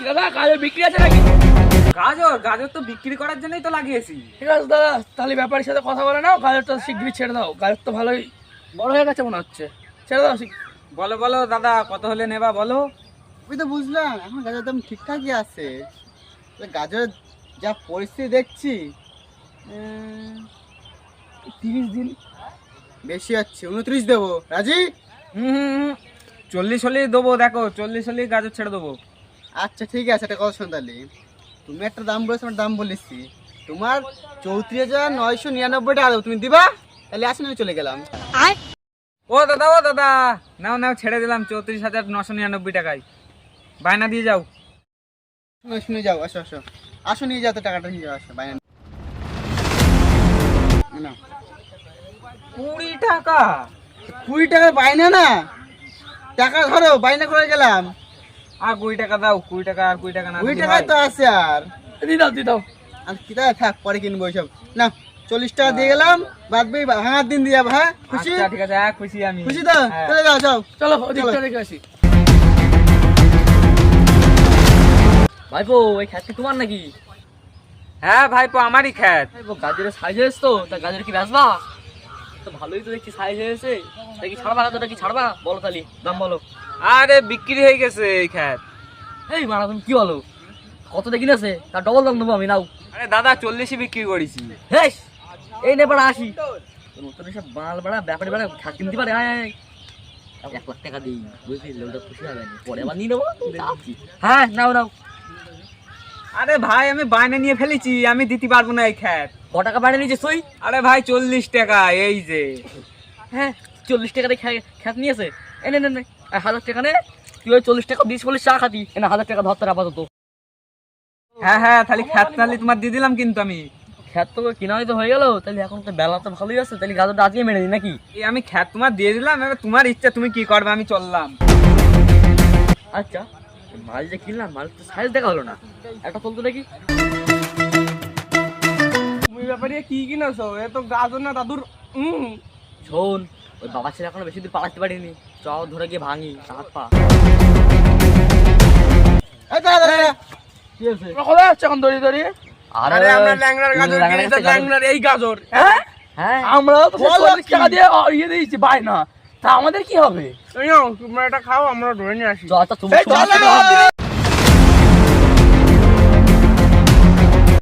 দাদা গাজর বিক্রি আছে নাকি? গাজর গাজর তো বিক্রি করার জন্যই তো লাগিয়েছি। ঠিক আছে দাদা, তাহলে ব্যাপারীর সাথে কথা বলে নাও, গাজরটা শিগগিরই ছেড়ে দাও। গাজর তো ভালোই বড় হয়ে গেছে মনে হচ্ছে, ছেড়ে দাও। বলো বলো দাদা, কত হলে নেবা বলো। আমি তো বুঝলাম এখন গাজরের দাম ঠিকঠাকই আছে। গাজরের যা পরিস্থিতি দেখছি 30 দিন বেশি হচ্ছে, 29 দেবো। রাজি? 40 হলেই দেবো, দেখো 40 হলেই গাজর ছেড়ে দেবো। আচ্ছা ঠিক আছে, একটা কথা শোন তাহলে। তুমি একটা দাম বলেছো, আমার দাম বলেছি। তোমার 34,999 টাকা দেবো, তুমি দিবা? তাহলে আসুন, আমি চলে গেলাম। ও দাদা নাও নাও, ছেড়ে দিলাম 34,999 টাকায়। বায়না দিয়ে যাও। শুনে যাও, আসো আসো আসো, নিয়ে যাও তো, টাকাটা নিয়ে যাও, আসো বাইরে না। 20 টাকা? 20 টাকার বাইনা না, টাকা ধরো, বাইনা করে গেলাম। আর 20 টাকা দাও, 20 টাকা আর 20 টাকা না 20 দিলে টাকায় হয়? তো আছে। আর দিয়ে দাও। আর কি তাই থাক, পরে কিনবো সব। না 40 টাকা দিয়ে গেলাম, বাদ বাকি ভাঙার দিন দিয়ে যাবো। হ্যাঁ খুশি? আচ্ছা ঠিক আছে, খুশি আমি। খুশি তো? হ্যাঁ। চলে যাও, যাও। চলো ওদিকটা রেখে আসি। ভাইপো এই খ্যাত কি তোমার নাকি? হ্যাঁ ভাইপো, আমারই খ্যাত। ভাইপো গাজরের সাইজ হয়েছে তো, তা গাজর কি বেচবা? তো ভালোই তো দেখছি সাইজ হয়েছে, তা কি ছাড়বা? গাজরটা কি ছাড়বা? বলো তাহলে দাম বলো। আরে বিক্রি হয়ে গেছে এই খ্যাত। এই মারা তুমি কি বলো? কত দেখি আছে তার ডবল দাম দেবো আমি, নাও। আরে দাদা 40 বিক্রি করেছি। হেস এই নে বাড়া 80। নতুন সব মাল বাড়া ব্যাপারে বাড়া খ্যাত কিনতে পারে। 1 লাখ টাকা দিই, বুঝলি? লোকটা খুশি হবে না, পরে আবার নিয়ে নেবো। হ্যাঁ নাও নাও। আরে ভাই আমি বায়না নিয়ে ফেলেছি, আমি দিতে পারবো না এই খ্যাত। ক টাকা বাড়ে নিয়েছে সই? আরে ভাই 40 টাকা, এই যে। হ্যাঁ 40 টাকা দিয়ে খ্যাত নিয়েছে। এ নে 1000 টাকা নে। তুই ওই 40 টাকা 20 চা খাতি, এনে 1000 টাকা ধরতে আপাতত। হ্যাঁ তাহলে খ্যাত তাহলে তোমার দিয়ে দিলাম কিন্তু আমি। খ্যাত তো কিনা হয়তো হয়ে গেল, তাহলে এখন তো বেলা তো ভালোই আছে, তাহলে গাজরটা আজকে মেরে দিই নাকি? এই আমি খ্যাত তোমার দিয়ে দিলাম, এবার তোমার ইচ্ছা, তুমি কি করবে, আমি চললাম। আচ্ছা মাল যে কিনলাম, মাল তো সাইজ দেখা হলো না, একটা চলতো নাকি? তুমি ব্যাপারে কি কিনেছো? এ তো গাজর না দাদুর। শোন, ওই বাবা ছেলে এখনো বেশি দূর পালাতে পারিনি, চ ধরে গিয়ে ভাঙি হাত পা। এই দাঁড়া, দাঁড়া। কি আছে? কোথায় যাচ্ছে এখন দড়িয়ে? আরে আমরা ল্যাংড়ার গাজর কিনেছি, ল্যাংড়ার এই গাজর। হ্যাঁ আমরাও তো বলো 40 টাকা দিয়ে ইয়ে দিয়েছি বায়না, তা আমাদের কি হবে? তোমরা এটা খাও, আমরা ধরে নিয়ে আসি। আচ্ছা তোমার